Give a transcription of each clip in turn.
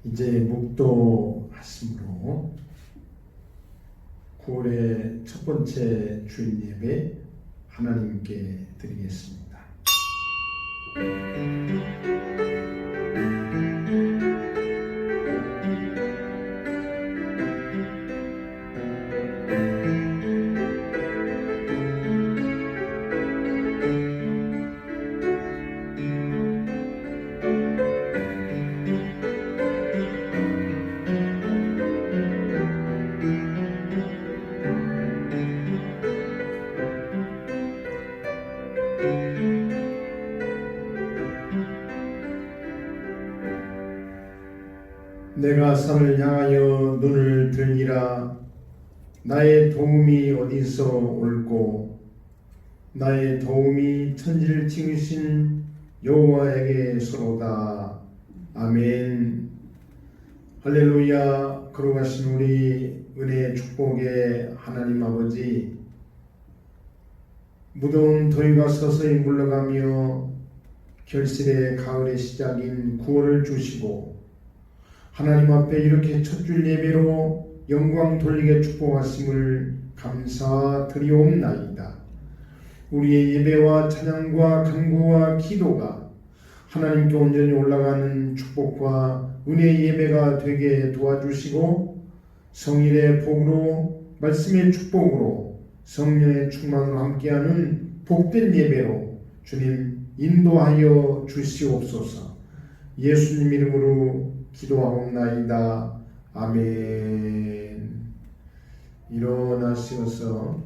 이제 묵도하심으로 9월의 첫 번째 주일 예배 하나님께 드리겠습니다. 내가 산을 향하여 눈을 들니라. 나의 도움이 어디서 올꼬? 나의 도움이 천지를 지으신 여호와에게서로다. 아멘. 할렐루야. 거룩하신 우리 은혜의 축복의 하나님 아버지, 무더운 더위가 서서히 물러가며 결실의 가을의 시작인 9월을 주시고 하나님 앞에 이렇게 첫 줄 예배로 영광 돌리게 축복하심을 감사드리옵나이다. 우리의 예배와 찬양과 간구와 기도가 하나님께 온전히 올라가는 축복과 은혜의 예배가 되게 도와주시고 성일의 복으로, 말씀의 축복으로, 성령의 충만으로 함께하는 복된 예배로 주님 인도하여 주시옵소서. 예수님 이름으로 기도하옵나이다. 아멘. 일어나시어서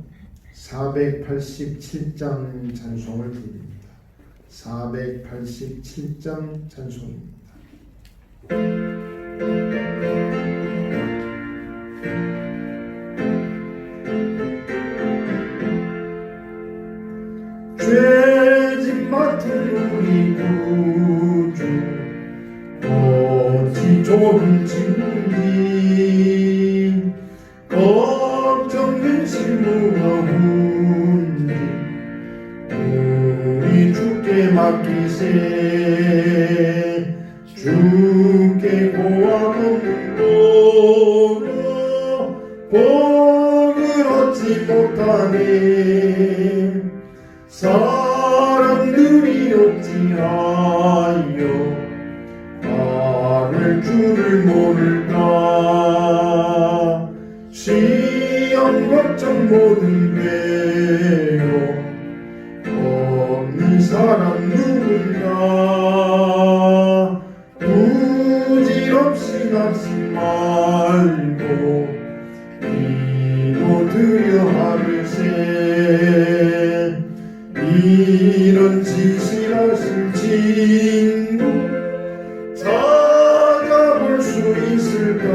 487장 찬송을 드립니다. 487장 찬송입니다. 죄짐 맡은 우리 구주 어찌 좋은 친구인지 걱정 근심 무거운지 우리 주께 맡기세. 주께 고함은 도로 복을 얻지 못하네. 사람들이 어찌하여 줄을 모를까. 시험 걱정 모든 괴로움 없는 사람 누군가. 부질없이 낙심 말고 기도 드려 하르세. 이런 진실하신 친구 찾아볼 수 있을까.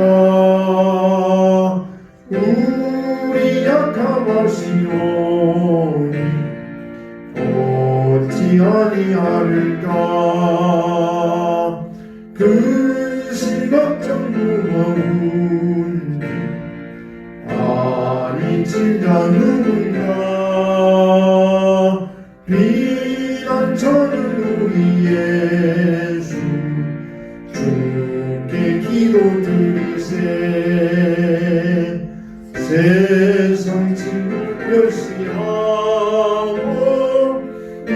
우리 약함하시오니 어찌 아니하를까. 근심 걱정 무거운데 아니 진짜 누군가. 비난 저는 우리 예수 주께 기도 드리세. 세상 친구 멸시하고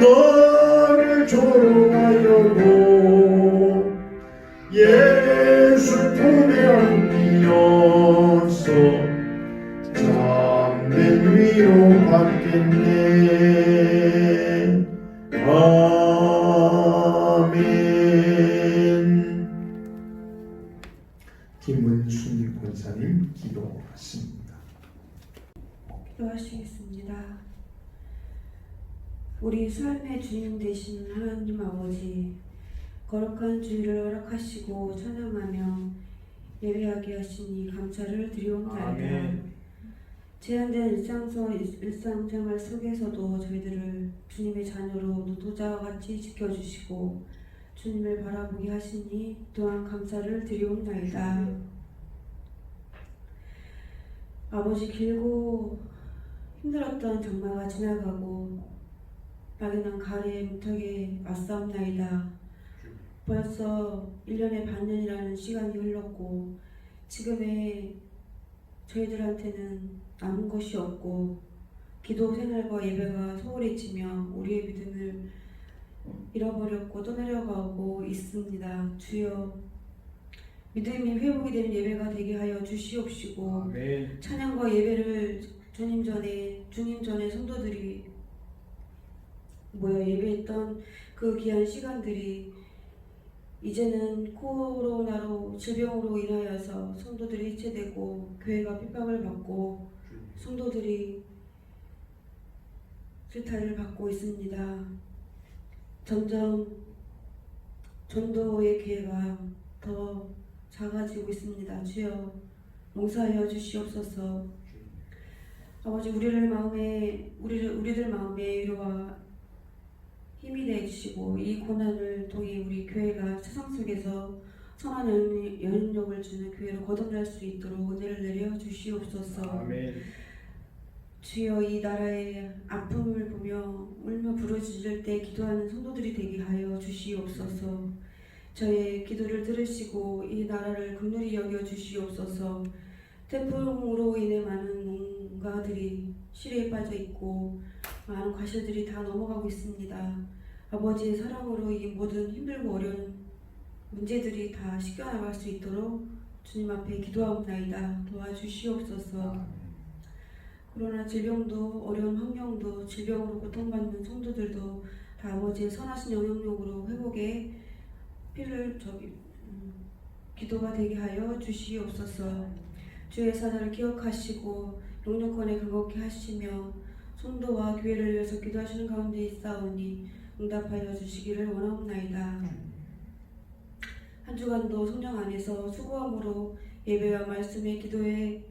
너를 조롱하려고 예수 품에 안기어서 참된 위로 받겠네. 아멘. 김문순 권사님 기도하십니다. 기도하시겠습니다. 우리 삶의 주인 되신 하나님 아버지, 거룩한 주일을 허락하시고 찬양하며 예배하게 하시니 감사를 드리옵나이다. 제한된 일상생활 속에서도 저희들을 주님의 자녀로 노도자와 같이 지켜주시고 주님을 바라보게 하시니 또한 감사를 드리옵나이다. 아버지, 길고 힘들었던 장마가 지나가고 막연한 가을의 문턱에 맞싸움나이다. 벌써 1년의 반년이라는 시간이 흘렀고 지금의 저희들한테는 남은 것이 없고 기도 생활과 예배가 소홀해지며 우리의 믿음을 잃어버렸고 떠내려가고 있습니다. 주여 믿음이 회복이 되는 예배가 되게 하여 주시옵시고 아멘. 찬양과 예배를 주님 전에 성도들이 모여 예배했던 그 귀한 시간들이 이제는 코로나로 질병으로 인하여서 성도들이 해체되고 교회가 핍박을 받고 성도들이 실타를 받고 있습니다. 점점 전도의 기회가 더 작아지고 있습니다. 주여 용서하여 주시옵소서. 아버지 우리들 마음에 위로와 힘이 되어 주시고 이 고난을 통해 우리 교회가 세상 속에서 선한 연력을 주는 교회로 거듭날 수 있도록 은혜를 내려 주시옵소서. 아멘. 주여 이 나라의 아픔을 보며 울며 부르짖을 때 기도하는 성도들이 되게 하여 주시옵소서. 저의 기도를 들으시고 이 나라를 긍휼히 여겨 주시옵소서. 태풍으로 인해 많은 농가들이 시리에 빠져 있고 많은 과실들이 다 넘어가고 있습니다. 아버지의 사랑으로 이 모든 힘들고 어려운 문제들이 다 씻겨나갈 수 있도록 주님 앞에 기도하옵나이다. 도와주시옵소서. 코로나 질병도 어려운 환경도 질병으로 고통받는 성도들도 다 아버지의 선하신 영향력으로 회복에 기도가 되게 하여 주시옵소서. 주의 사자를 기억하시고 용력권에 강건케 하시며 성도와 교회를 위해서 기도하시는 가운데 있사오니 응답하여 주시기를 원하옵나이다. 한 주간도 성령 안에서 수고함으로 예배와 말씀의 기도에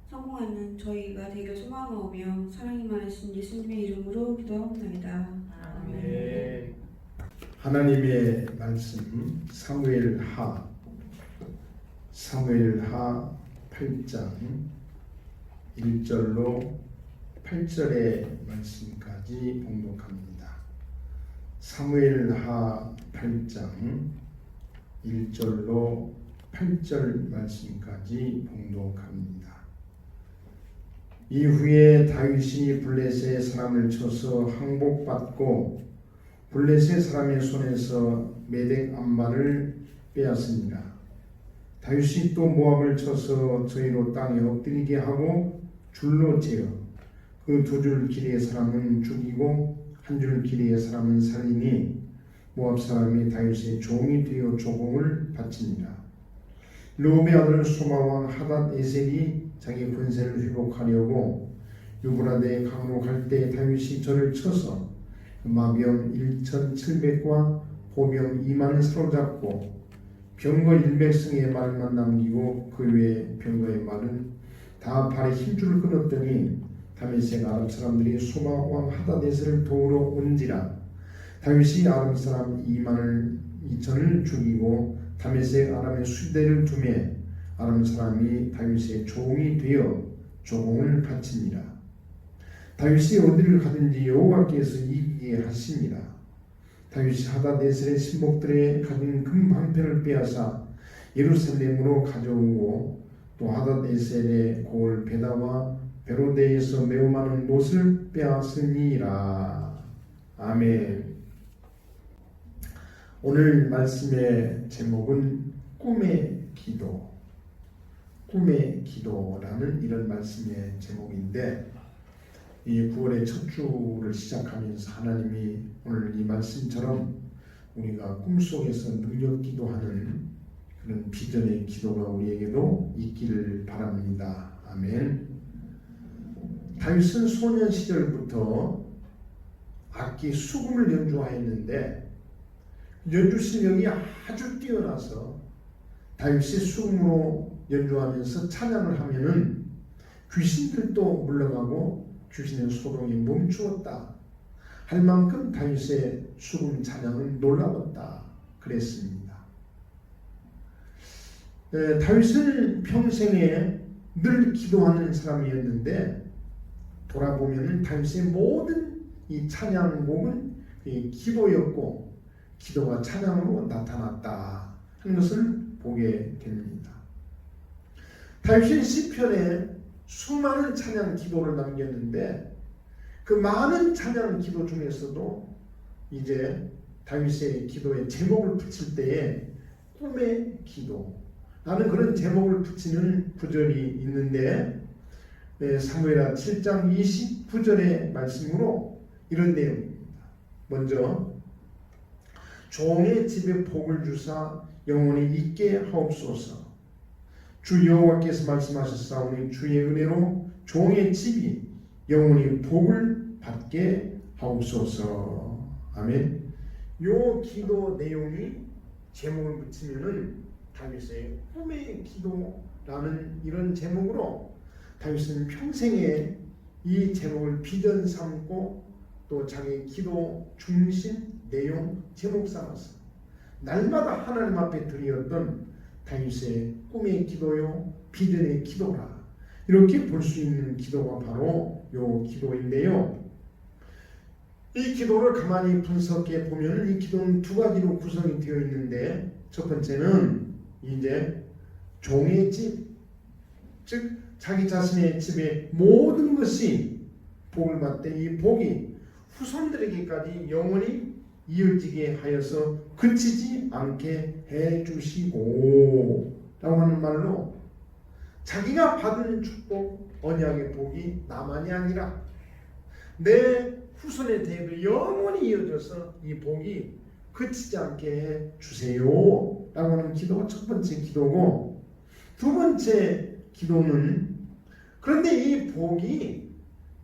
성공하는 저희가 되길 소망하오며 사랑이 많으신 예수님의 이름으로 기도하옵나이다. 아멘. 하나님의 말씀 사무엘하 8장 1절로 8절의 말씀까지 봉독합니다. 사무엘하 8장 1절로 8절 말씀까지 봉독합니다. 이후에 다윗이 블레셋 사람을 쳐서 항복받고 블레셋 사람의 손에서 메덱 암반을 빼앗습니다. 다윗이 또 모압을 쳐서 저희로 땅에 엎드리게 하고 줄로 재어 그 두 줄 길이의 사람은 죽이고 한 줄 길이의 사람은 살리니 모압 사람이 다윗의 종이 되어 조공을 바칩니다. 르홉의 아들 소마왕 하닷 에셀이 자기 권세를 회복하려고 유브라데 강으로 갈 때 다윗이 저를 쳐서 마병 1,700과 보병 2만을 사로잡고 병거 100승의 말만 남기고 그 외에 병거의 말은 다 발에 힘줄을 끊었더니 다메섹 아람 사람들이 소마왕 하닷에셀을 도우러 온지라. 다윗이 아람 사람 2,000을 죽이고 다메섹 아람의 수대를 두매 아람 사람이 다윗의 종이 되어 조공을 바칩니다. 다윗이 어디를 가든지 여호와께서 이기게 하십니다. 다윗이 하닷에셀의 신복들의 가진 금 방패를 빼앗아 예루살렘으로 가져오고 또 하닷에셀의 고을 베다와 베로데에서 매우 많은 못을 빼앗으니라. 아멘. 오늘 말씀의 제목은 꿈의 기도, 꿈의 기도라는 이런 말씀의 제목인데, 이 9월의 첫 주를 시작하면서 하나님이 오늘 이 말씀처럼 우리가 꿈속에서 능력 기도하는 그런 비전의 기도가 우리에게도 있기를 바랍니다. 아멘. 다윗은 소년 시절부터 악기 수금을 연주하였는데 연주 실력이 아주 뛰어나서 다윗이 수금으로 연주하면서 찬양을 하면은 귀신들도 물러가고 귀신의 소동이 멈추었다 할 만큼 다윗의 수금 찬양은 놀라웠다 그랬습니다. 다윗은 평생에 늘 기도하는 사람이었는데 돌아보면 다윗의 모든 이 찬양곡은 기도였고 기도가 찬양으로 나타났다 하는 것을 보게 됩니다. 다윗은 시편에 수많은 찬양 기도를 남겼는데 그 많은 찬양 기도 중에서도 이제 다윗의 기도에 제목을 붙일 때에 꿈의 기도라는 그런 제목을 붙이는 구절이 있는데 사무엘하 7장 29절의 말씀으로 이런 내용입니다. 먼저 종의 집에 복을 주사 영원히 있게 하옵소서. 주 여호와께서 말씀하셨사오니 주의 은혜로 종의 집이 영원히 복을 받게 하옵소서. 아멘. 요 기도 내용이 제목을 붙이면은 다윗의 꿈의 기도라는 이런 제목으로 다윗은 평생에 이 제목을 비전 삼고 또 자기 기도 중심 내용 제목 삼았어. 날마다 하나님 앞에 드리었던 다윗의 꿈의 기도요 비전의 기도라 이렇게 볼 수 있는 기도가 바로 요 기도인데요. 이 기도를 가만히 분석해 보면 이 기도는 두 가지로 구성이 되어 있는데 첫 번째는 이제 종의 집, 즉 자기 자신의 집의 모든 것이 복을 받되 이 복이 후손들에게까지 영원히 이어지게 하여서 그치지 않게 해주시고 라고 하는 말로 자기가 받은 축복 언약의 복이 나만이 아니라 내 후손의 대를 영원히 이어져서 이 복이 그치지 않게 해주세요 라고 하는 기도가 첫 번째 기도고, 두 번째 기도는 그런데 이 복이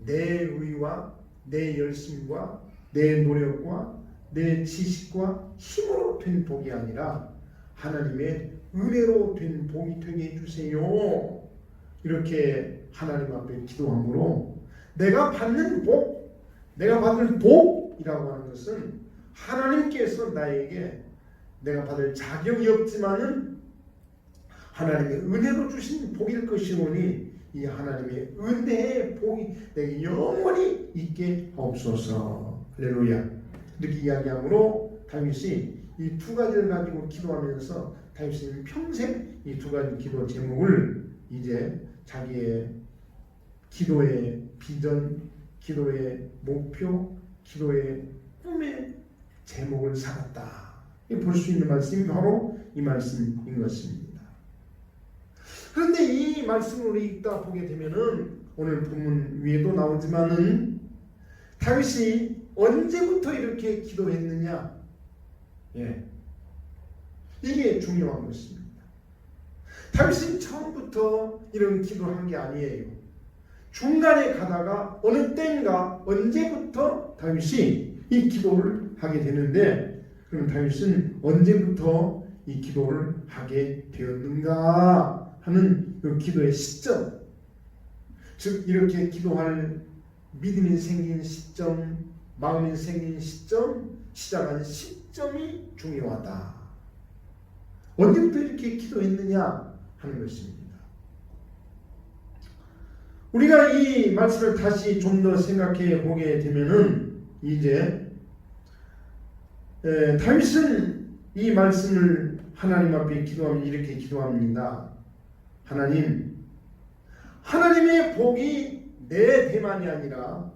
내 의와 내 열심과 내 노력과 내 지식과 힘으로 된 복이 아니라 하나님의 은혜로 된 복이 되게 해주세요. 이렇게 하나님 앞에 기도함으로 내가 받는 복, 내가 받을 복이라고 하는 것은 하나님께서 나에게 내가 받을 자격이 없지만은 하나님의 은혜로 주신 복일 것이오니 이 하나님의 은혜의 복이 내게 영원히 있게 하옵소서. 할렐루야. 이렇게 이야기함으로 다윗이 이 두 가지를 가지고 기도하면서 다윗은 평생 이 두 가지 기도 제목을 이제 자기의 기도의 비전, 기도의 목표, 기도의 꿈의 제목을 삼았다. 볼 수 있는 말씀이 바로 이 말씀인 것입니다. 그런데 이 말씀을 읽다 보게 되면은 오늘 본문 위에도 나오지만은 다윗이 언제부터 이렇게 기도했느냐? 이게 중요한 것입니다. 다윗은 처음부터 이런 기도한 게 아니에요. 중간에 가다가 어느 때인가 언제부터 다윗이 이 기도를 하게 되는데, 그럼 다윗은 언제부터 이 기도를 하게 되었는가 하는 그 기도의 시점, 즉 이렇게 기도할 믿음이 생긴 시점, 마음이 생긴 시점, 시작한 시점이 중요하다. 언제부터 이렇게 기도했느냐 하는 것입니다. 우리가 이 말씀을 다시 좀 더 생각해 보게 되면은 이제 다윗은 이 말씀을 하나님 앞에 기도하면 이렇게 기도합니다. 하나님의 복이 내 대만이 아니라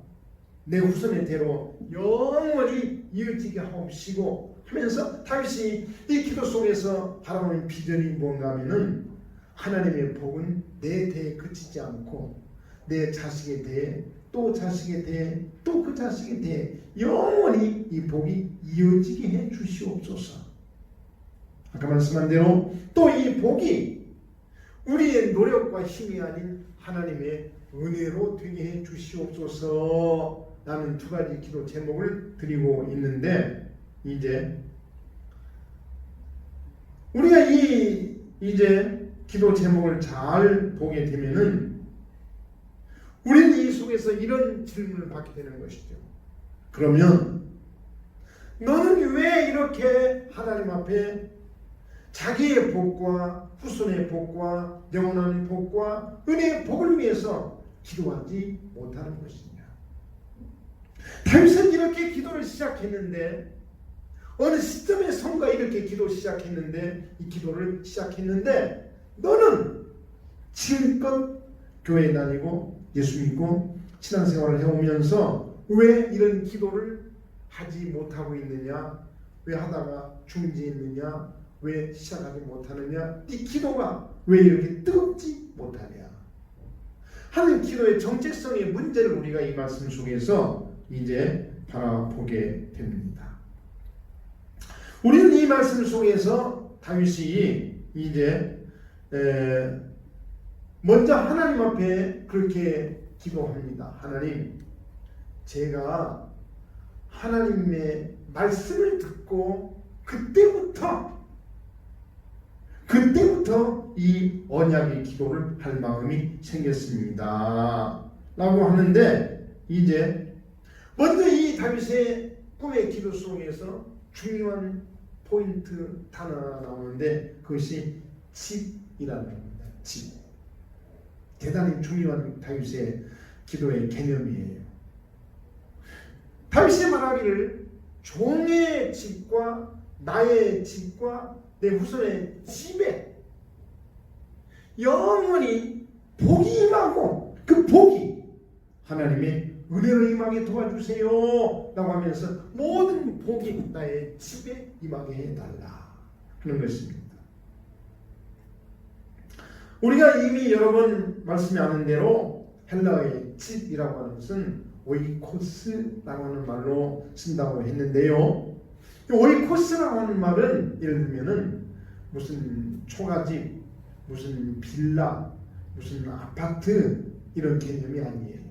내 후손의 대로 영원히 이어지게 하옵시고 하면서 다윗이 이 기도 속에서 바라보는 비전이 뭔가 하면은 하나님의 복은 내 대에 그치지 않고 내 자식에 대해 또 자식에 대해 또 그 자식에 대해 영원히 이 복이 이어지게 해 주시옵소서. 아까 말씀한 대로 또 이 복이 우리의 노력과 힘이 아닌 하나님의 은혜로 되게 해 주시옵소서 라는 두 가지 기도 제목을 드리고 있는데, 이제 우리가 이제 기도 제목을 잘 보게 되면은 우리는 이 속에서 이런 질문을 받게 되는 것이죠. 그러면 너는 왜 이렇게 하나님 앞에 자기의 복과 후손의 복과 영원한 복과 은혜의 복을 위해서 기도하지 못하는 것이냐? 다윗은 이렇게 기도를 시작했는데 어느 시점에 성가 이렇게 기도 시작했는데 이 기도를 시작했는데 너는 지금껏 교회 다니고 예수 믿고 신앙생활을 해오면서 왜 이런 기도를 하지 못하고 있느냐? 왜 하다가 중지했느냐? 왜 시작하지 못하느냐? 네 기도가 왜 이렇게 뜨겁지 못하냐? 하는 기도의 정체성의 문제를 우리가 이 말씀 속에서 이제 바라보게 됩니다. 우리는 이 말씀 속에서 다윗이 이제 먼저 하나님 앞에 그렇게 기도합니다. 하나님, 제가 하나님의 말씀을 듣고 그때부터 이 언약의 기도를 할 마음이 생겼습니다. 라고 하는데 이제 먼저 이 다윗의 꿈의 기도 속에서 중요한 포인트 하나 나오는데 그것이 집이라는 겁니다. 집. 대단히 중요한 다윗의 기도의 개념이에요. 다윗이 말하기를 종의 집과 나의 집과 내 후손의 집에 영원히 복이 임하고 그 복이 하나님의 은혜로 임하게 도와주세요 라고 하면서 모든 복이 나의 집에 임하게 해달라 하는 것입니다. 우리가 이미 여러 번 말씀하는 대로 헬라어의 집이라고 하는 것은 오이코스라고 하는 말로 쓴다고 했는데요. 오이코스라고 하는 말은 예를 들면은 무슨 초가집, 무슨 빌라, 무슨 아파트 이런 개념이 아니에요.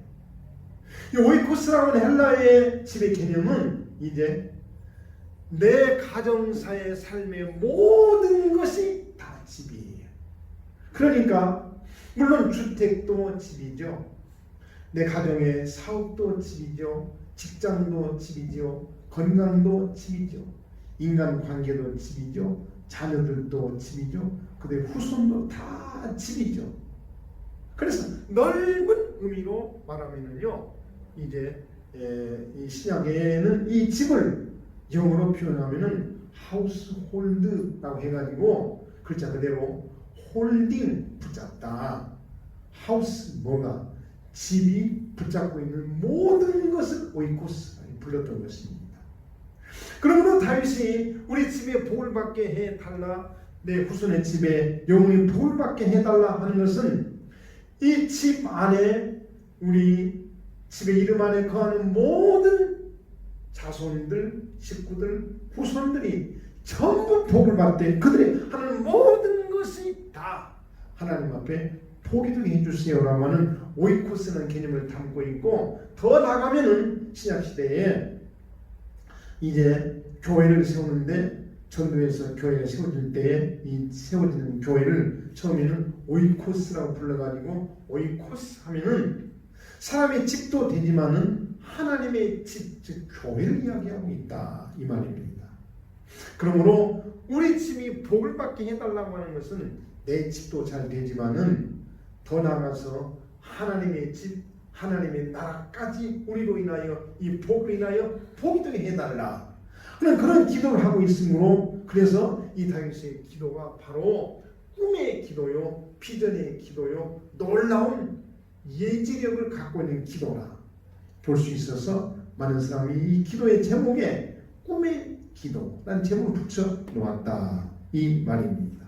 이 오이코스라고 하는 헬라의 집의 개념은 이제 내 가정사의 삶의 모든 것이 다 집이에요. 그러니까 물론 주택도 집이죠. 내 가정의 사업도 집이죠. 직장도 집이죠. 건강도 집이죠. 인간관계도 집이죠. 자녀들도 집이죠. 그들의 후손도 다 집이죠. 그래서 넓은 의미로 말하면은요, 이제 이 신약에는 이 집을 영어로 표현하면은 하우스홀드라고 해가지고 글자 그대로 홀딩 붙잡다. 하우스 뭐가 집이 붙잡고 있는 모든 것을 오이코스 불렀던 것입니다. 그러므로 다윗이 우리 집에 복을 받게 해달라, 내 후손의 집에 영원히 복을 받게 해달라 하는 것은 이 집 안에 우리 집의 이름 안에 거하는 모든 자손들, 식구들, 후손들이 전부 복을 받되 그들이 하는 모든 것이 다 하나님 앞에 복이 되게 해주세요라고 하는 오이코스라는 개념을 담고 있고, 더 나가면은 신약시대에 이제 교회를 세우는데 전도에서 교회가 세워질 때에 이 세워지는 교회를 처음에는 오이코스라고 불러가지고 오이코스 하면은 사람의 집도 되지만은 하나님의 집, 즉 교회를 이야기하고 있다 이 말입니다. 그러므로 우리 집이 복을 받게 해달라고 하는 것은 내 집도 잘 되지만은 더 나아가서 하나님의 집, 하나님의 나라까지 우리로 인하여 이 복을 인하여 복이 되게 해달라 하는 그런 기도를 하고 있으므로, 그래서 이 다윗의 기도가 바로 꿈의 기도요, 비전의 기도요, 놀라운 예지력을 갖고 있는 기도라 볼 수 있어서 많은 사람이 이 기도의 제목에 꿈의 기도라는 제목을 붙여 놓았다 이 말입니다.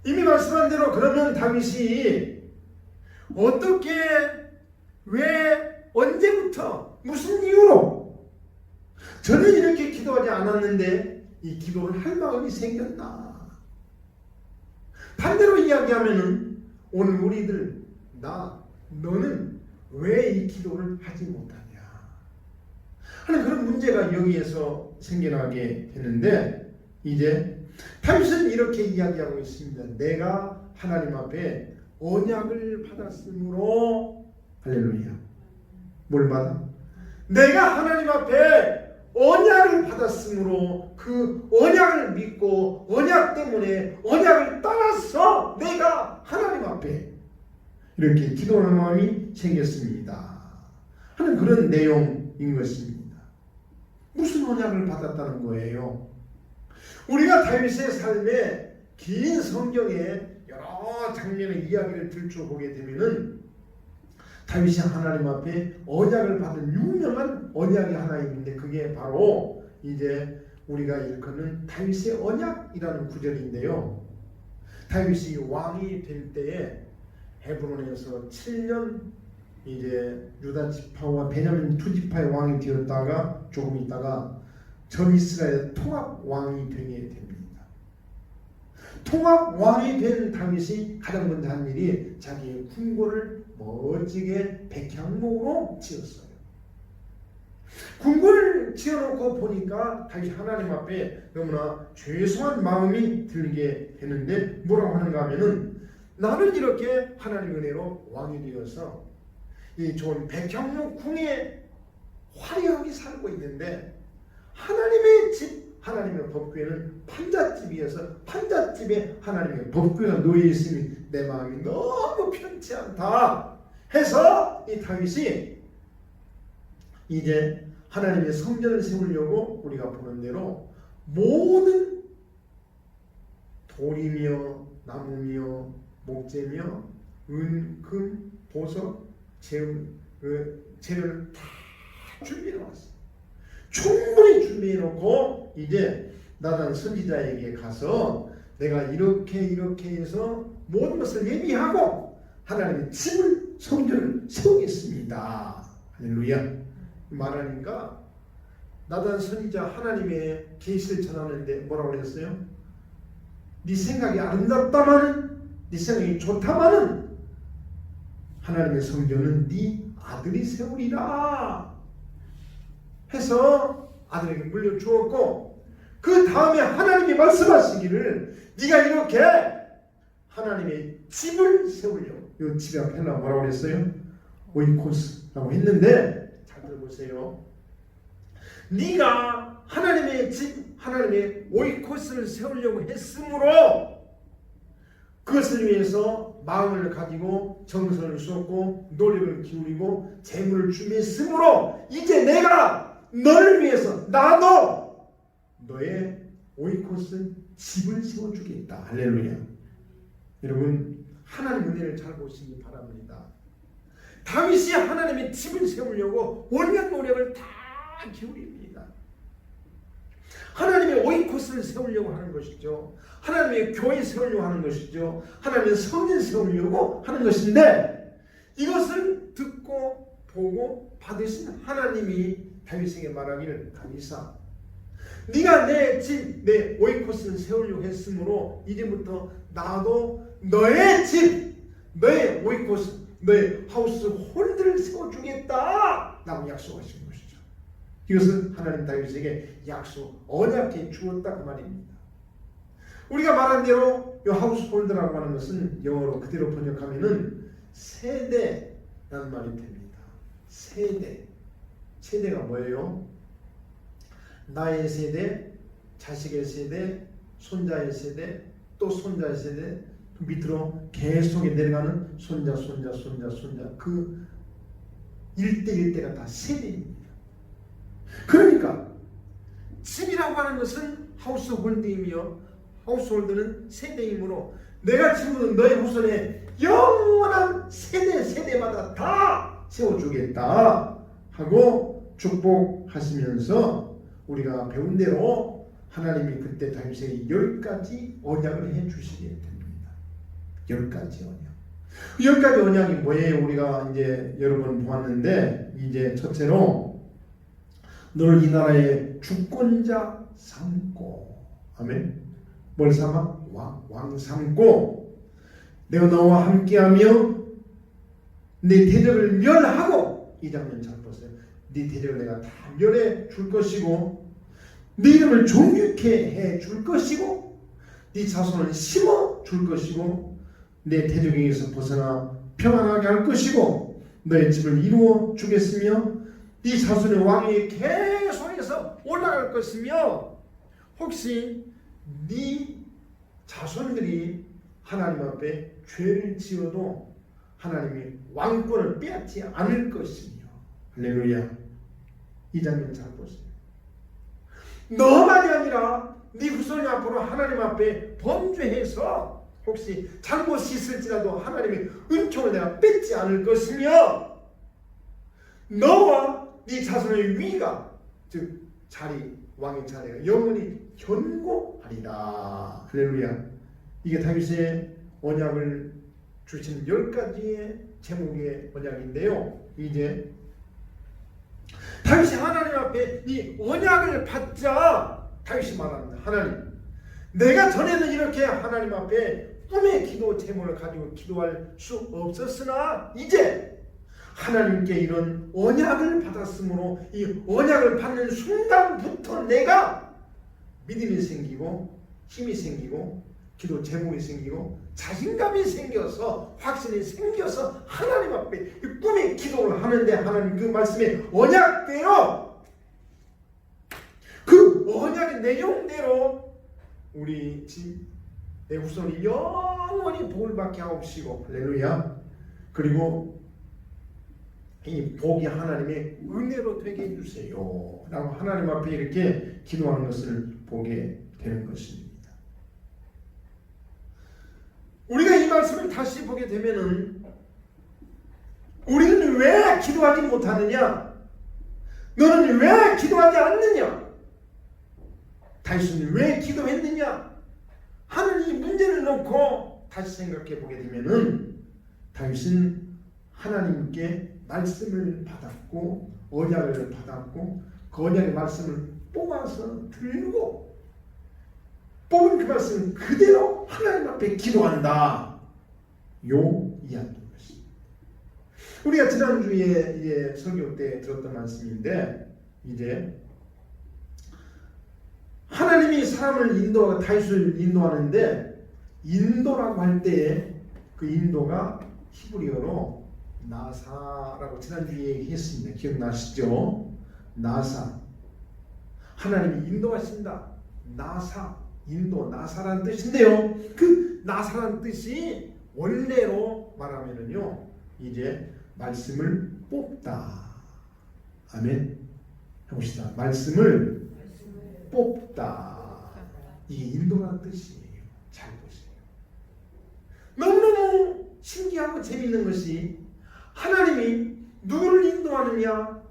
이미 말씀한 대로 그러면 다윗이 어떻게, 왜, 언제부터, 무슨 이유로 저는 이렇게 기도하지 않았는데 이 기도를 할 마음이 생겼나? 반대로 이야기하면은 오늘 우리들, 너는 왜 이 기도를 하지 못하냐 하는 그런 문제가 여기에서 생겨나게 되는데, 이제 다윗은 이렇게 이야기하고 있습니다. 내가 하나님 앞에 언약을 받았으므로, 할렐루야. 뭘 받아? 내가 하나님 앞에 언약을 받았으므로 그 언약을 믿고 언약 때문에 언약을 따라서 내가 하나님 앞에 이렇게 기도하는 마음이 생겼습니다 하는 그런 내용인 것입니다. 무슨 언약을 받았다는 거예요? 우리가 다윗의 삶의 긴 성경에 여러 장면의 이야기를 들춰보게 되면은 다윗이 하나님 앞에 언약을 받은 유명한 언약이 하나 있는데 그게 바로 이제 우리가 일컫는 다윗의 언약이라는 구절인데요. 다윗이 왕이 될 때에 헤브론에서 7년 이제 유다 지파와 베냐민 두 지파의 왕이 되었다가 조금 있다가 전 이스라엘 통합 왕이 되게 됩니다. 통합 왕이 된 다윗이 가장 먼저 한 일이 자기의 궁궐을 멋지게 백향목으로 지었어요. 궁궐을 지어놓고 보니까 다윗이 하나님 앞에 너무나 죄송한 마음이 들게 되는데 뭐라고 하는가 하면은 나는 이렇게 하나님의 은혜로 왕이 되어서 이 좋은 백향목 궁에 화려하게 살고 있는데 하나님의 집 하나님의 법궤는 판잣집이어서 판잣집에 하나님의 법궤가 놓여 있으니 내 마음이 너무 편치 않다 해서 이 다윗이 이제 하나님의 성전을 세우려고 우리가 보는 대로 모든 돌이며 나무며 목재며 은, 금, 보석, 재를 다 준비해 왔어요. 충분히 준비해 놓고 이제 나단 선지자에게 가서 내가 이렇게 해서 모든 것을 예비하고 하나님의 집을 성전을 세우겠습니다. 할렐루야. 말하니까 나단 선지자 하나님의 계시를 전하는데 뭐라고 그랬어요? 네 생각이 아름답다마는 네 생각이 좋다마는 하나님의 성전은 네 아들이 세우리라 해서 아들에게 물려주었고 그 다음에 하나님이 말씀하시기를 네가 이렇게 하나님의 집을 세우려고 이 집에 앞에 하나 뭐라고 그랬어요? 오이코스라고 했는데 잘 들어보세요. 네가 하나님의 집 하나님의 오이코스를 세우려고 했으므로 그것을 위해서 마음을 가지고 정성을 쏟고 노력을 기울이고 재물을 준비했으므로 이제 내가 너를 위해서 나도 너의 오이코스 집을 세워주겠다. 할렐루야. 여러분 하나님 은혜를 잘 보시기 바랍니다. 다윗이 하나님의 집을 세우려고 온갖 노력을 다 기울입니다. 하나님의 오이코스를 세우려고 하는 것이죠. 하나님의 교회 세우려고 하는 것이죠. 하나님의 성전 세우려고 하는 것인데 이것을 듣고 보고 받으신 하나님이 다윗에게 말하기를 다윗아 네가 내 집, 내 오이코스를 세우려고 했으므로 이제부터 나도 너의 집, 너의 오이코스, 너의 하우스 홀드를 세워주겠다 라고 약속하신 것이죠. 이것은 하나님 다윗에게 약속, 언약해 주었다 그 말입니다. 우리가 말한 대로 이 하우스 홀드라고 하는 것은 영어로 그대로 번역하면은 세대라는 말이 됩니다. 세대가 뭐예요? 나의 세대, 자식의 세대, 손자의 세대, 또 손자의 세대, 밑으로 계속 내려가는 손자 그 일대가 다 세대입니다. 그러니까 집이라고 하는 것은 하우스홀드이며 하우스홀드는 세대이므로 내가 지금은 너의 후손에 영원한 세대마다 다 세워주겠다 하고 축복하시면서 우리가 배운 대로 하나님이 그때 다윗에게 10가지 언약을 해주시게 됩니다. 10가지 언약. 10가지 언약이 뭐예요? 우리가 이제 여러 번 보았는데 이제 첫째로 너를 이 나라의 주권자 삼고 아멘. 뭘 삼아? 왕 삼고 내가 너와 함께하며 네 대적을 멸하고 이 장면 잘 보세요. 네 대적을 내가 다 멸해 줄 것이고 네 이름을 존귀케 해 줄 것이고 네 자손을 심어 줄 것이고 내 대적에게서 벗어나 평안하게 할 것이고 너의 집을 이루어 주겠으며 네 자손의 왕이 계속해서 올라갈 것이며 혹시 네 자손들이 하나님 앞에 죄를 지어도 하나님이 왕권을 빼앗지 않을 것이며 할렐루야. 이 장면 잘 보세요. 너만이 아니라 네 후손이 앞으로 하나님 앞에 범죄해서 혹시 잘못이 있을지라도 하나님의 은총을 내가 뺏지 않을 것이며 너와 네 자손의 위가 즉 자리 왕의 자리가 영원히 견고하리라. 할렐루야. 이게 다윗의 언약을 주신 10가지의 제목의 언약인데요. 이제 다윗이 하나님 앞에 이 언약을 받자 다윗이 말합니다. 하나님, 내가 전에는 이렇게 하나님 앞에 꿈의 기도 제목을 가지고 기도할 수 없었으나 이제 하나님께 이런 언약을 받았으므로 이 언약을 받는 순간부터 내가 믿음이 생기고 힘이 생기고 기도 제목이 생기고 자신감이 생겨서 확신이 생겨서 하나님 앞에 이 꿈의 기도를 하는데 하나님 그 말씀의 언약대로 그 언약의 내용대로 우리 집 내 후손이 영원히 복을 받게 하옵시고 할렐루야. 그리고 이 복이 하나님의 은혜로 되게 해주세요 라고 하나님 앞에 이렇게 기도하는 것을 보게 되는 것입니다. 우리가 이 말씀을 다시 보게 되면은 우리는 왜 기도하지 못하느냐? 너는 왜 기도하지 않느냐? 다윗은 왜 기도했느냐? 하는 이 문제를 놓고 다시 생각해 보게 되면은 다윗은 하나님께 말씀을 받았고 언약을 받았고 그 언약의 말씀을 뽑아서 들고 뽑은 그 말씀을 그대로 하나님 앞에 기도한다. 요 이야기인 것입니다. 우리가 지난주에 설교 때 들었던 말씀인데 이제 하나님이 사람을 다윗을 인도하는데 인도라고 할 때에 그 인도가 히브리어로 나사라고 지난주에 얘기했습니다. 기억나시죠? 나사. 하나님이 인도하신다. 나사. 인도, 나사라는 뜻인데요. 그 나사라는 뜻이 원래로 말하면은요, 이제 말씀을 뽑다. 아멘. 해봅시다. 말씀을 뽑다. 이게 인도라는 뜻이에요. 잘 보세요. 너무너무 신기하고 재미있는 것이 하나님이 누구를 인도하느냐,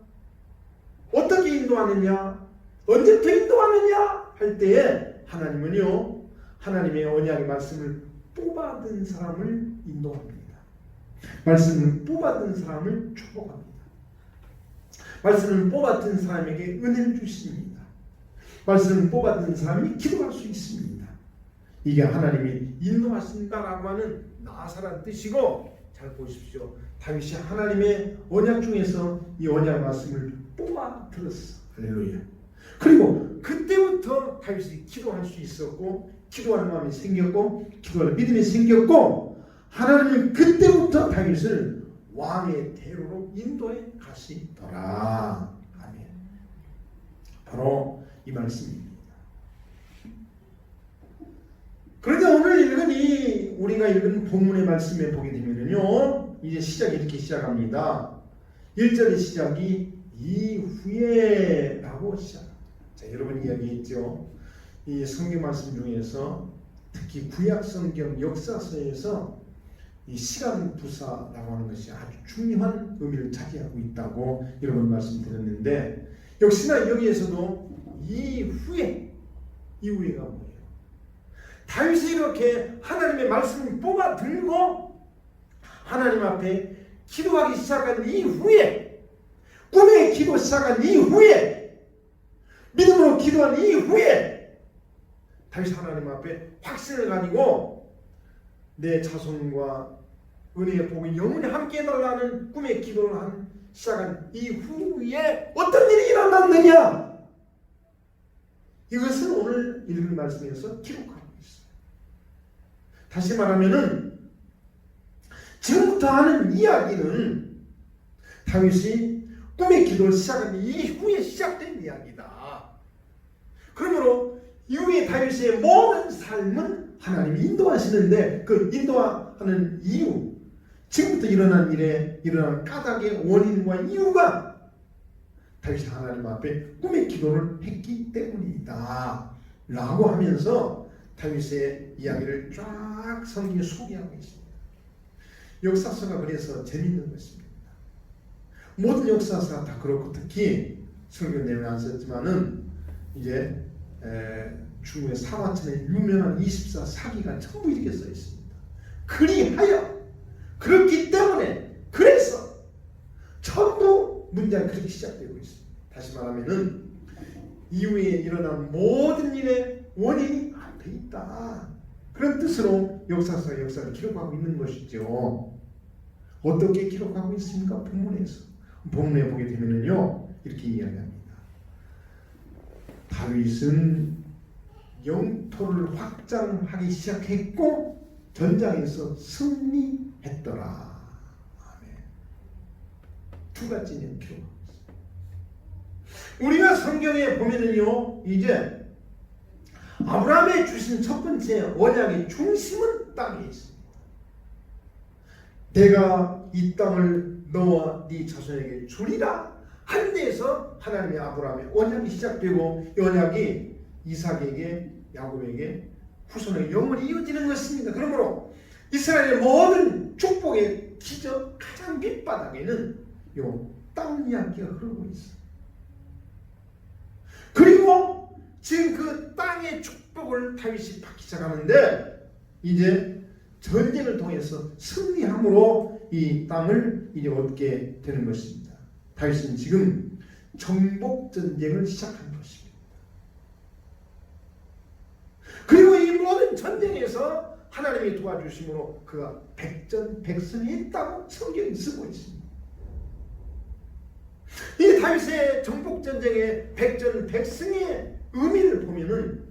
어떻게 인도하느냐, 언제부터 인도하느냐 할 때에 하나님은요, 하나님의 언약의 말씀을 뽑아든 사람을 인도합니다. 말씀을 뽑아든 사람을 축복합니다. 말씀을 뽑아든 사람에게 은혜를 주십니다. 말씀을 뽑아든 사람이 기도할 수 있습니다. 이게 하나님이 인도하신다라고 하는 나사라는 뜻이고, 잘 보십시오. 다윗이 하나님의 언약 중에서 이 언약 말씀을 뽑아 들었어. 할렐루야. 그리고 그때부터 다윗이 기도할 수 있었고, 기도하는 마음이 생겼고, 기도할 믿음이 생겼고, 하나님은 그때부터 다윗을 왕의 대로로 인도해 가시더라. 아멘. 바로 이 말씀입니다. 그런데 오늘 우리가 읽은 본문의 말씀에 보게 되면요, 이제 시작이 이렇게 시작합니다. 1절의 시작이 이후에 라고 시작합니다. 자, 여러분 이야기했죠. 이 성경 말씀 중에서 특히 구약 성경 역사서에서 이 시간 부사라고 하는 것이 아주 중요한 의미를 차지하고 있다고 여러 번 말씀드렸는데, 역시나 여기에서도 이후에가 뭐예요? 다윗이 이렇게 하나님의 말씀을 뽑아 들고 하나님 앞에 기도하기 시작한 이후에, 꿈의 기도 시작한 이후에, 믿음으로 기도한 이후에 다윗이 하나님 앞에 확신을 가지고 내 자손과 은혜의 복이 영원히 함께 해달라는 꿈의 기도를 시작한 이후에 어떤 일이 일어났느냐? 이것은 오늘 읽은 말씀에서 기록하고 있어요. 다시 말하면은 지금부터 하는 이야기는 다윗이 꿈의 기도를 시작한 이후에 시작된 이야기다. 그러므로 이후에 다윗의 모든 삶은 하나님이 인도하시는데, 그 인도하는 이유, 지금부터 일어난 일에 일어난 까닭의 원인과 이유가 다윗이 하나님 앞에 꿈의 기도를 했기 때문이다 라고 하면서 다윗의 이야기를 쫙 성경에 소개하고 있습니다. 역사서가 그래서 재밌는 것입니다. 모든 역사서가 다 그렇고 특히 설교 내용에 안 썼지만은 이제 중국의 사마천의 유명한 24사기가 전부 이렇게 써 있습니다. 그리하여 그렇기 때문에 그래서 전부 문장이 그렇게 시작되고 있습니다. 다시 말하면은 이후에 일어난 모든 일의 원인이 앞에 있다. 그런 뜻으로 역사서가 역사를 기록하고 있는 것이죠. 어떻게 기록하고 있습니까? 본문에서. 본문에 보게 되면요 이렇게 이야기합니다. 다윗은 영토를 확장하기 시작했고 전장에서 승리했더라. 아멘. 두 가지 기록하고 있습니다. 우리가 성경에 보면은요 이제 아브라함의 주신 첫 번째 언약의 중심은 땅에 있습니다. 내가 이 땅을 너와 네 자손에게 주리라 한 데에서 하나님의 아브라함의 언약이 시작되고 이 언약이 이삭에게 야곱에게 후손의 영원히 이어지는 것입니다. 그러므로 이스라엘의 모든 축복의 기적 가장 밑바닥에는 요 땅 이야기가 흐르고 있어요. 그리고 지금 그 땅의 축복을 다윗이 받기 시작하는데 이제 전쟁을 통해서 승리함으로 이 땅을 이제 얻게 되는 것입니다. 다윗은 지금 정복 전쟁을 시작한 것입니다. 그리고 이 모든 전쟁에서 하나님이 도와주심으로 그가 백전백승했다고 성경이 쓰고 있습니다. 이 다윗의 정복 전쟁의 백전백승의 의미를 보면은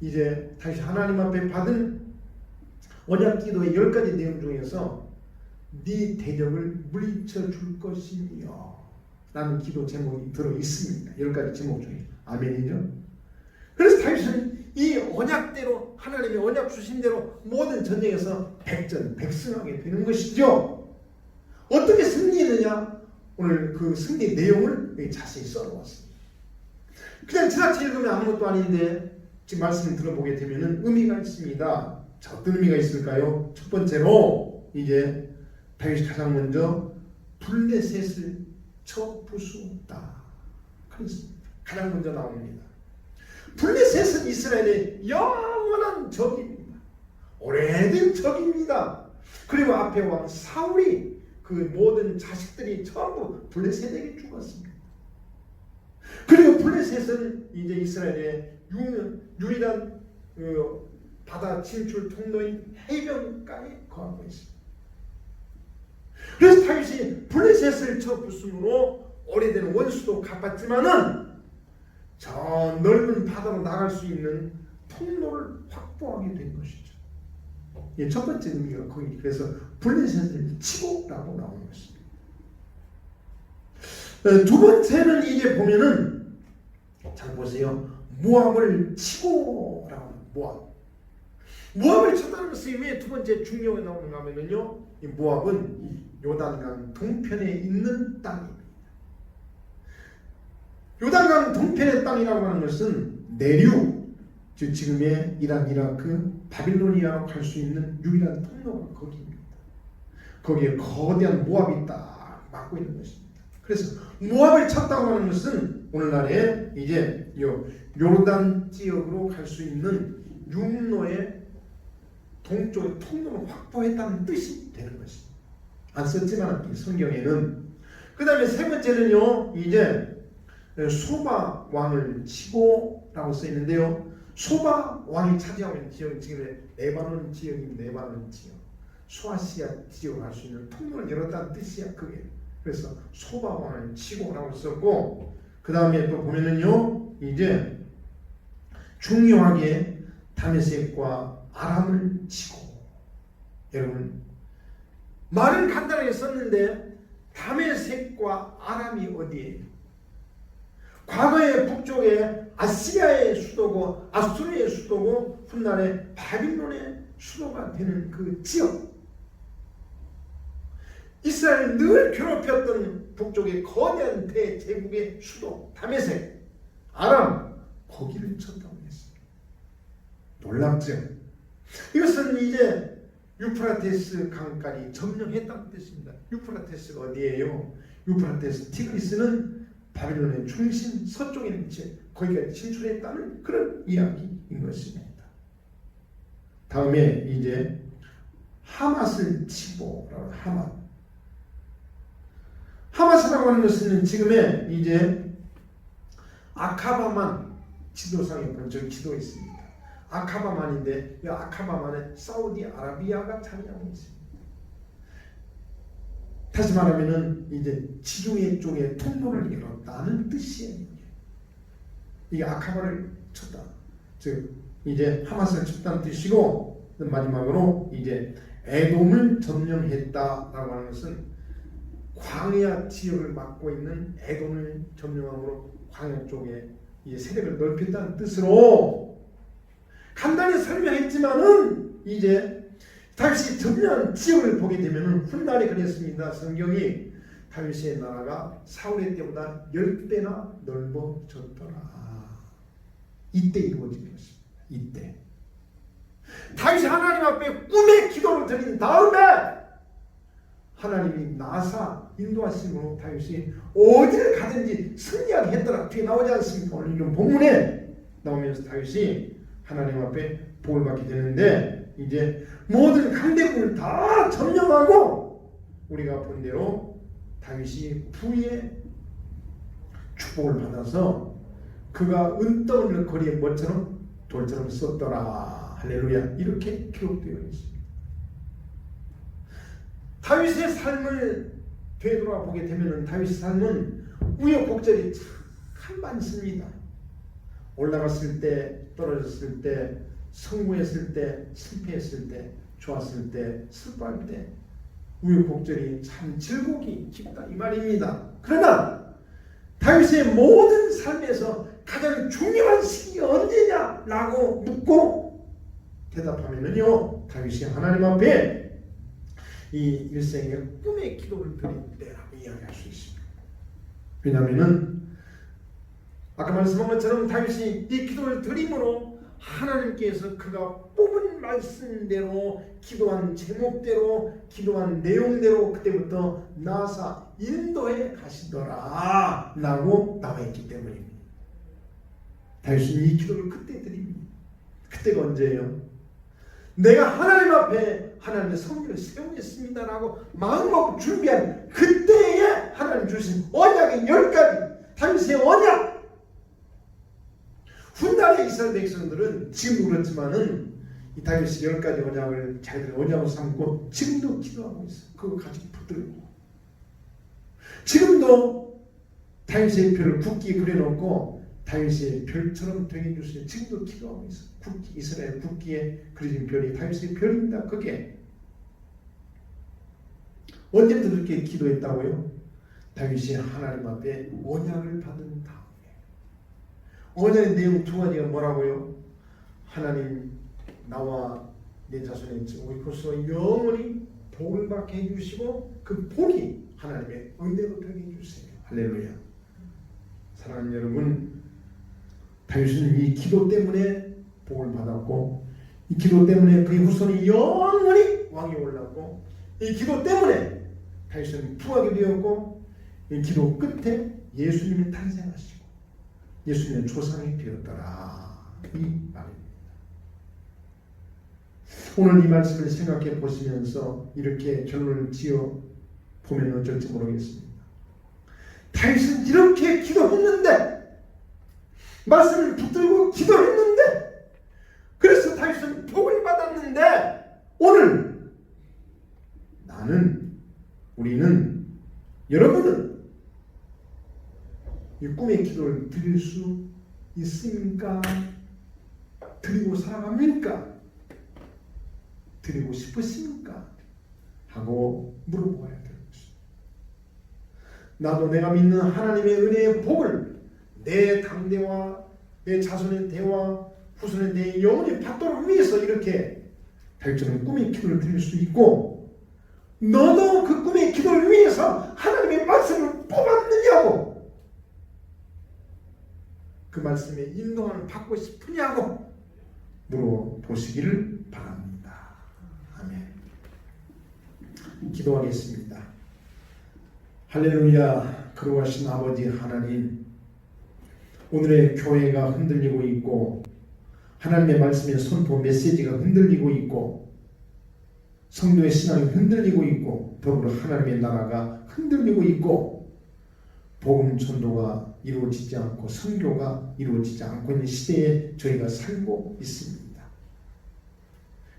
이제 다시 하나님 앞에 받은 언약 기도의 10가지 내용 중에서 네 대적을 물리쳐 줄 것이며 라는 기도 제목이 들어 있습니다. 10가지 제목 중에. 아멘이죠. 그래서 다윗은 이 언약대로 하나님의 언약 주신 대로 모든 전쟁에서 백전백승하게 되는 것이죠. 어떻게 승리했느냐? 오늘 그 승리 내용을 자세히 써놓았습니다. 그냥 지나치 읽으면 아무것도 아닌데 지금 말씀을 들어보게 되면 의미가 있습니다. 자, 어떤 의미가 있을까요? 첫 번째로 이제 다윗이 가장 먼저 블레셋을 쳐 부수었다. 그렇습니다. 가장 먼저 나옵니다. 블레셋은 이스라엘의 영원한 적입니다. 오래된 적입니다. 그리고 앞에 왕 사울이 그 모든 자식들이 전부 블레셋에게 죽었습니다. 그리고 블레셋은 이제 이스라엘의 유일한 바다 진출 통로인 해변가에 거하고 있습니다. 그래서 다윗이 블레셋을 쳐 부순으로 오래된 원수도 갚았지만은 저 넓은 바다로 나갈 수 있는 통로를 확보하게 된 것이죠. 예, 첫 번째 의미가 거기 그래서 블레셋을 치고라고 나오는 것입니다. 두 번째는 이제 보면은 잘 보세요. 모압을 치고라고 합니다. 모압을 쳤다는 것이 왜 두 번째 중요하게 나오는가 하면요. 이 모압은 요단강 동편에 있는 땅입니다. 요단강 동편의 땅이라고 하는 것은 내륙, 즉 지금의 이란, 이라크, 바빌로니아로 갈 수 있는 유일한 통로가 거기입니다. 거기에 거대한 모압이 딱 막고 있는 것입니다. 그래서 모압을 쳤다고 하는 것은 오늘날에 이제 요르단 지역으로 갈 수 있는 육로의 동쪽의 통로를 확보했다는 뜻이 되는 것입니다. 안 썼지만 성경에는. 그 다음에 세 번째는요, 이제 소바 왕을 치고라고 써 있는데요. 소바 왕이 차지하고 있는 지역은 지금의 레바논 지역입니다. 레바논 지역, 소아시아 지역을 갈 수 있는 통로를 열었다는 뜻이야. 그게. 그래서 소바 왕을 치고라고 썼고, 그 다음에 또 보면은요, 이제 중요하게 다메섹과 아람을 치고. 여러분, 말은 간단하게 썼는데 다메섹과 아람이 어디에요? 과거의 북쪽에 아시리아의 수도고 아수르의 수도고 훗날에 바빌론의 수도가 되는 그 지역, 이스라엘 늘 괴롭혔던 북쪽의 거대한 대제국의 수도 다메섹, 아람 거기를 쳤다고 했습니다. 놀랍죠? 이것은 이제 유프라테스 강까지 점령했다는 뜻입니다. 유프라테스가 어디예요? 유프라테스 티그리스는 바빌론의 중심 서쪽에 있는 거기가 진출했다는 그런 이야기인 것입니다. 다음에 이제 하맛을 치고 하맛이라고 하는 것은 지금의 이제 아카바만 지도상에 번쩍 지도에 있습니다. 아카바만인데 이 아카바만에 사우디아라비아가 참여하고 있습니다. 다시 말하면은 이제 지중해 쪽에 통로를 열었다는 뜻이에요. 이게 아카바를 쳤다. 즉 이제 하마스를 쳤다는 뜻이고, 마지막으로 이제 에돔을 점령했다라고 하는 것은 광야 지역을 맡고 있는 에돔을 점령함으로 광야 쪽에 이제 세력을 넓혔다는 뜻으로 간단히 설명했지만은 이제 다윗이 점령한 지역을 보게 되면은 훗날에 그랬습니다. 성경이 다윗의 나라가 사울의 때보다 10배나 넓어졌더라. 이때 이루어진 것입니다. 이때 다윗이 하나님 앞에 꿈의 기도를 드린 다음에 하나님이 나사 인도하심으로 다윗이 어디를 가든지 승리하게 했더라. 뒤에 나오지 않습니까? 오늘 이런 본문에 나오면서 다윗이 하나님 앞에 복을 받게 되는데, 이제 모든 강대국을 다 점령하고 우리가 본 대로 다윗이 부의 축복을 받아서 그가 은덩이를 거리에 뭐처럼 돌처럼 썼더라. 할렐루야. 이렇게 기록되어 있습니다. 다윗의 삶을 되돌아보게 되면 다윗의 삶은 우여곡절이 참 많습니다. 올라갔을 때, 떨어졌을 때, 성공했을 때, 실패했을 때, 좋았을 때, 슬퍼할 때 우여곡절이 참 질곡이 깊다 이 말입니다. 그러나 다윗의 모든 삶에서 가장 중요한 시기가 언제냐라고 묻고 대답하면은요, 다윗이 하나님 앞에 이 일생의 꿈의 기도를 드릴 때라고 이야기할 수 있습니다. 왜냐하면은 아까 말씀한 것처럼 다윗이 이 기도를 드림으로 하나님께서 그가 뽑은 말씀대로, 기도한 제목대로, 기도한 내용대로 그때부터 나사 인도에 가시더라 라고 나와있기 때문입니다. 다윗은 이 기도를 그때 드립니다. 그때가 언제예요? 내가 하나님 앞에 하나님의 성령을 세우겠습니다 라고 마음먹고 준비한 그때에 하나님 주신 언약의 10가지 다윗의 언약. 훗날의 이스라엘 백성들은 지금도 그렇지만은 이 다윗의 10가지 언약을 자기들의 언약으로 삼고 지금도 기도하고 있어요. 그거 가지고 붙들고 지금도 다윗의 표를 굳게 그려놓고 다윗의 별처럼 되게 해주세요. 지금도 기도하고 있어요. 국기, 이스라엘 국기에 그려진 별이 다윗의 별입니다. 그게 언제부터 그렇게 기도했다고요? 다윗이 하나님 앞에 언약을 받은 다음에. 언약의 내용 두 가지가 뭐라고요? 하나님 나와 내 자손의 우리 후손 영원히 복을 받게 해주시고 그 복이 하나님의 은혜로 되게 해주세요. 할렐루야. 사랑하는 여러분, 다윗은 이 기도 때문에 복을 받았고, 이 기도 때문에 그의 후손이 영원히 왕이 올랐고, 이 기도 때문에 다윗은 부하게 되었고, 이 기도 끝에 예수님이 탄생하시고 예수님의 조상이 되었더라 이 말입니다. 오늘 이 말씀을 생각해 보시면서 이렇게 결론을 지어 보면 어쩔지 모르겠습니다. 다윗은 이렇게 기도했는데, 말씀을 붙들고 기도했는데, 그래서 다윗은 복을 받았는데, 오늘 나는, 우리는, 여러분은 이 꿈의 기도를 드릴 수 있습니까? 드리고 살아갑니까? 드리고 싶으십니까? 하고 물어보아야 될 것입니다. 나도 내가 믿는 하나님의 은혜의 복을 내 당대와 내 자손의 대와 후손의 대 영원히 받도록 위해서 이렇게 다윗처럼 꿈의 기도를 드릴 수 있고, 너도 그 꿈의 기도를 위해서 하나님의 말씀을 뽑았느냐고, 그 말씀에 인도를 받고 싶으냐고 물어보시기를 바랍니다. 아멘. 기도하겠습니다. 할렐루야. 거룩하신 아버지 하나님, 오늘의 교회가 흔들리고 있고 하나님의 말씀의 선포 메시지가 흔들리고 있고 성도의 신앙이 흔들리고 있고 더불어 하나님의 나라가 흔들리고 있고 복음 전도가 이루어지지 않고 선교가 이루어지지 않고 있는 시대에 저희가 살고 있습니다.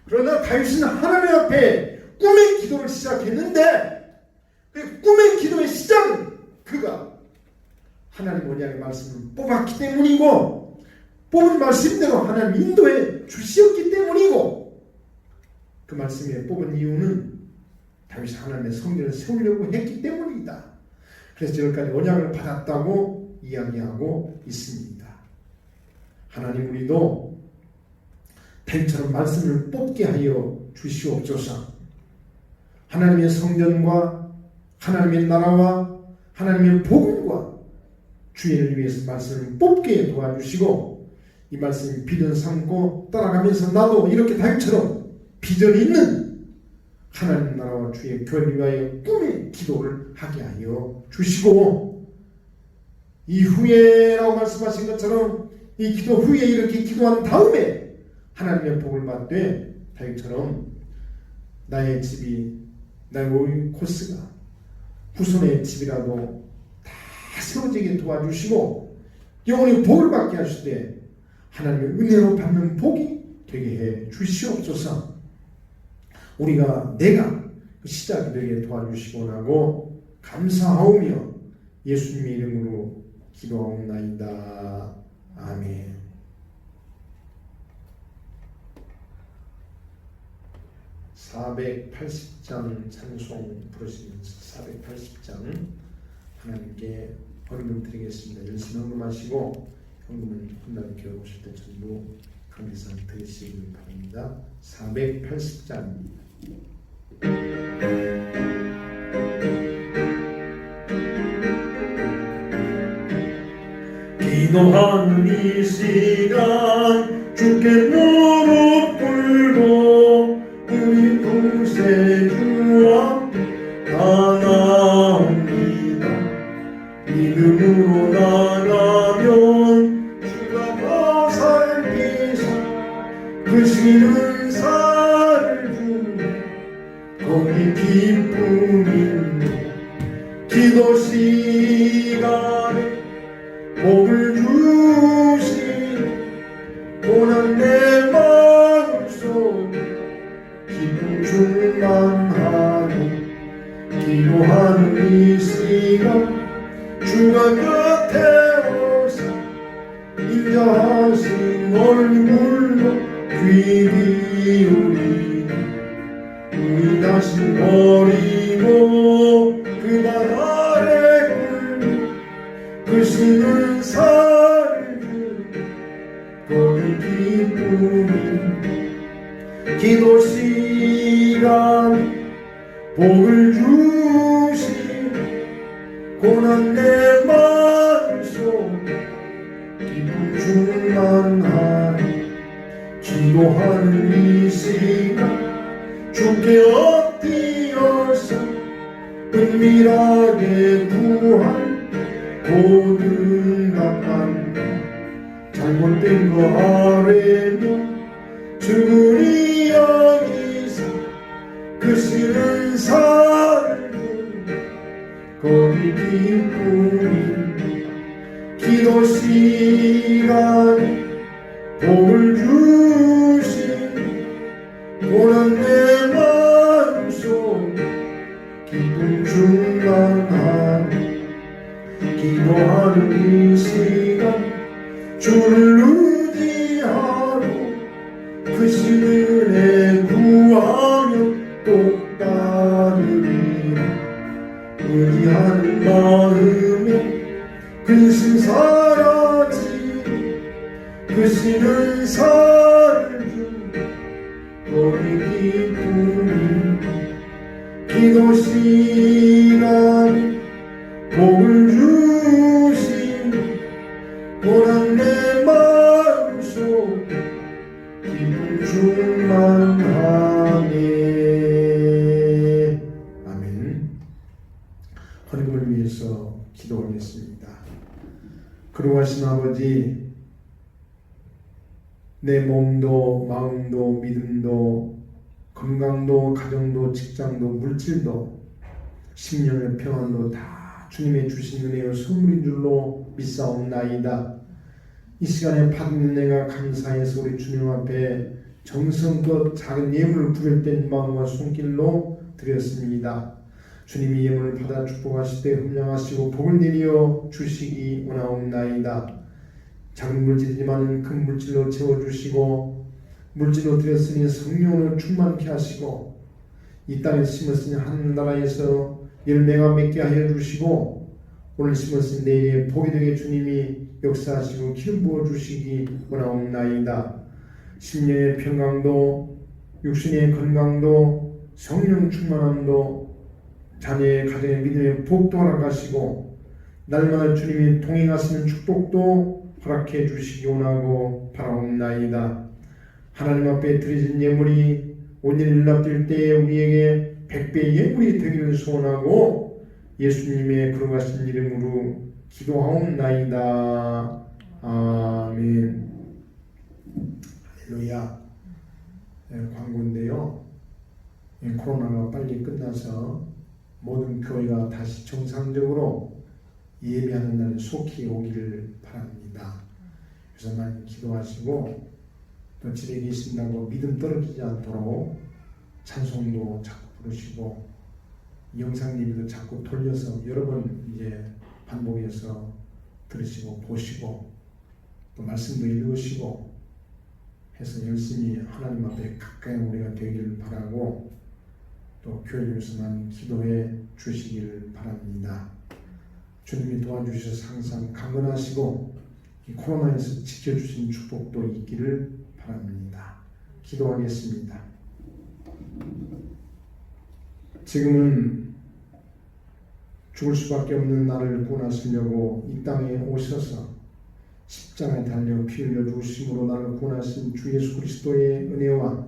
그러나 다윗은 하나님 앞에 꿈의 기도를 시작했는데 그 꿈의 기도의 시작은 그가 하나님 언약의 말씀을 뽑았기 때문이고 뽑은 말씀대로 하나님 인도해 주시었기 때문이고 그 말씀에 뽑은 이유는 다윗이 하나님의 성전을 세우려고 했기 때문이다. 그래서 여기까지 언약을 받았다고 이야기하고 있습니다. 하나님, 우리도 다윗처럼 말씀을 뽑게 하여 주시옵소서. 하나님의 성전과 하나님의 나라와 하나님의 복음과 주의를 위해서 말씀을 뽑게 도와주시고 이 말씀이 비전 삼고 따라가면서 나도 이렇게 다윗처럼 비전이 있는 하나님 나라와 주의 교회를 위하여 꿈의 기도를 하게 하여 주시고 이후에라고 말씀하신 것처럼 이 기도 후에 이렇게 기도한 다음에 하나님의 복을 받되 다윗처럼 나의 집이 나의 코스가 후손의 집이라도 다 세워지게 도와주시고 영원히 복을 받게 하실 때 하나님의 은혜로 받는 복이 되게 해 주시옵소서. 내가 그 시작이 되게 도와주시고 하고 감사하오며 예수님의 이름으로 기도하옵나이다. 아멘. (480장) 찬송 부르시면서 480장 하나님께 헌금 드리겠습니다. 열심히 헌금하시고 헌금을 하나님께 오실 때 전부 감사상 드리시길 바랍니다. 480장입니다. 기도하는 이 시간 주께 무릎 꿇고 우리 구세주와 나아옵니다. 믿음으로 나가면 주가 보살피사 크신 은사를 주네 거기 기쁨이 기도 시간에 복을 주시니 고난 내 마음속에 기쁨 충만하니 기도하는 이 시간 주가 곁에 오사 인자하신 얼굴로 귀 기울이니 우리 다시 버리고 그발 아래 굴 크신 은사를 주니 거기 기쁨이 기도 시간 복을 주시니 고난 내 마음속에 기쁨 충만하니 기도하는 이 시간 주께 엎드려서 은밀하게 구한 모든 값한다 잘못된 거 아뢰며 주님이 여기서 크신 은사를 주니 거기 기쁨이 기도 시간에 복을 주시니 고난 내 마음속에 기쁨 충만하니 기도하는 이 시간 주를 의지하고 크신 은혜 구하며 꼭 따르리라 의지하는 마음에 근심 사라지니 크신 은사를 주니 거기 기쁨이 기도 시간 복을 주신 고난 내 마음속 기쁨 충만하네. 아멘. 헌금을 위해서 기도하겠습니다. 거룩하신 아버지, 내 몸도 마음도 믿음도 건강도 가정도 직장도 물질도 심령의 평안도 다 주님의 주신 은혜의 선물인 줄로 믿사옵나이다. 이 시간에 받은 은혜가 감사해서 우리 주님 앞에 정성껏 작은 예물을 구별된 마음과 손길로 드렸습니다. 주님이 예물을 받아 축복하실 때 흠량하시고 복을 내려 주시기 원하옵나이다. 작은 물질이지만 큰 물질로 채워주시고 물질로 드렸으니 성령으로 충만케 하시고 이 땅에 심었으니 하늘나라에서 열매가 맺게 하여 주시고 오늘 심었으니 내일에 복이 되게 주님이 역사하시고 기름 부어 주시기 원하옵나이다. 심령의 평강도 육신의 건강도 성령 충만함도 자녀의 가정의 믿음의 복도 허락하시고 날마다 주님이 동행하시는 축복도 허락해 주시기 원하고 바라옵나이다. 하나님 앞에 드려진 예물이 오늘 일납될 때에 우리에게 100배의 예물이 되기를 소원하고 예수님의 거룩하신 이름으로 기도하옵나이다. 아멘. 할렐루야. 광고인데요. 코로나가 빨리 끝나서 모든 교회가 다시 정상적으로 예배하는 날에 속히 오기를 바랍니다. 그래서 많이 기도하시고 또 집에 계신다고 믿음 떨어지지 않도록 찬송도 자꾸 부르시고 영상 예배도 자꾸 돌려서 여러 번 이제 반복해서 들으시고 보시고 또 말씀도 읽으시고 해서 열심히 하나님 앞에 가까이 우리가 되기를 바라고 또 교회에서만 기도해 주시기를 바랍니다. 주님이 도와주셔서 항상 강건하시고 이 코로나에서 지켜주신 축복도 있기를 바랍니다. 기도하겠습니다. 지금은 죽을 수밖에 없는 나를 구원하시려고 이 땅에 오셔서 십자가에 달려 피 흘려 죽으심으로 나를 구원하신 주 예수 그리스도의 은혜와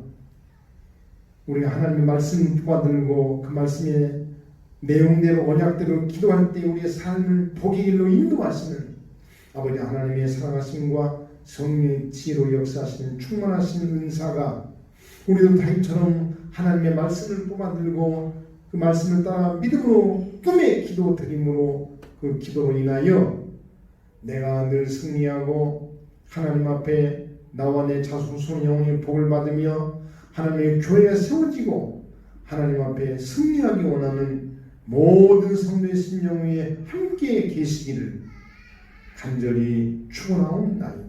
우리가 하나님의 말씀을 받들고 그 말씀의 내용대로 언약대로 기도할 때 우리의 삶을 복의 길로 인도하시는 아버지 하나님의 사랑하심과 성령의 지혜로 역사하시는 충만하신 은사가 우리도 다윗처럼 하나님의 말씀을 뽑아들고 그 말씀을 따라 믿음으로 꿈의 기도 드림으로 그 기도로 인하여 내가 늘 승리하고 하나님 앞에 나와 내 자손 영혼의 복을 받으며 하나님의 교회가 세워지고 하나님 앞에 승리하기 원하는 모든 성도의 심령 위에 함께 계시기를 간절히 축원하옵나이다.